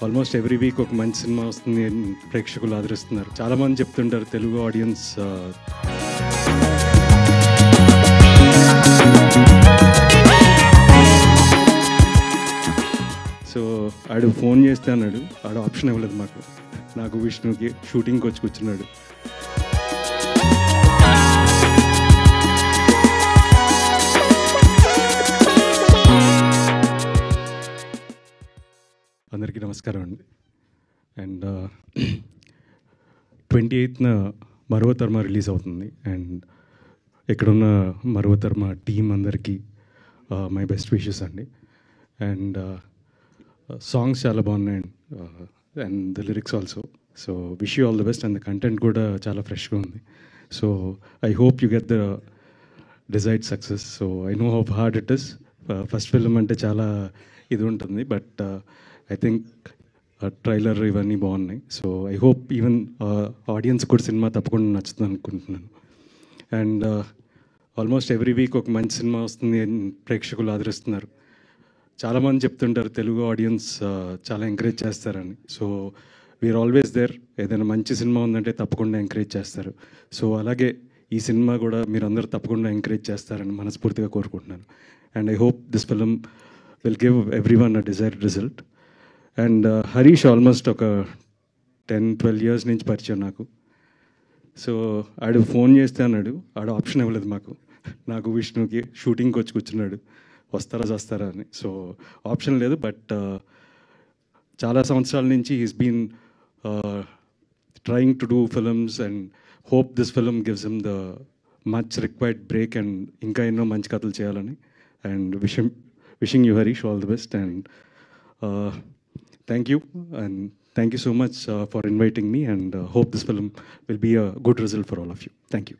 Almost every week ఒక మంచి cinema వస్తుంది అని ప్రేక్షకులు ఆదరిస్తున్నారు. చాలామంది చెప్తుంటారు తెలుగు ఆడియన్స్ సో ఆడు ఫోన్ చేస్తే అన్నాడు, ఆడు ఆప్షన్ ఇవ్వలేదు నాకు విష్ణుకి షూటింగ్కి వచ్చి కూర్చున్నాడు. అందరికీ నమస్కారం అండి. అండ్ 28న మరువతర్మ రిలీజ్ అవుతుంది. అండ్ ఇక్కడున్న మరువతర్మ టీం అందరికీ మై బెస్ట్ విషెస్ అండి. అండ్ సాంగ్స్ చాలా బాగున్నాయి and the lyrics also. So wish you all the best. And the content కూడా చాలా ఫ్రెష్గా ఉంది. So I hope you get the desired success. So I know how hard it is. First film అంటే చాలా ఇది ఉంటుంది, బట్ ఐ థింక్ ట్రైలర్ ఇవన్నీ బాగున్నాయి. So I hope even audience కూడా సినిమా తప్పకుండా నచ్చుతుంది అనుకుంటున్నాను. అండ్ ఆల్మోస్ట్ ఎవ్రీ వీక్ ఒక మంచి సినిమా వస్తుంది అని ప్రేక్షకులు ఆదరిస్తున్నారు. చాలామంది చెప్తుంటారు తెలుగు ఆడియన్స్ చాలా ఎంకరేజ్ చేస్తారని. So we are always there. ఏదైనా మంచి సినిమా ఉందంటే తప్పకుండా ఎంకరేజ్ చేస్తారు. సో అలాగే ఈ సినిమా కూడా మీరు అందరూ తప్పకుండా ఎంకరేజ్ చేస్తారని మనస్ఫూర్తిగా కోరుకుంటున్నాను. And I hope this film will give every one a desired result. And Harish almost ఒక 10-12 years నుంచి పరిచయం నాకు. సో ఆడు ఫోన్ చేస్తే అన్నాడు, ఆడు ఆప్షన్ ఇవ్వలేదు నాకు విష్ణుకి షూటింగ్కి వచ్చి కూర్చున్నాడు, వస్తారా అని. సో ఆప్షన్ లేదు, బట్ చాలా సంవత్సరాల నుంచి he's been trying to do films and hope this film gives him the much required break and ఇంకా ఎన్నో మంచి కథలు చేయాలని. And wishing you Harish all the best, and thank you so much for inviting me, and hope this film will be a good result for all of you. Thank you.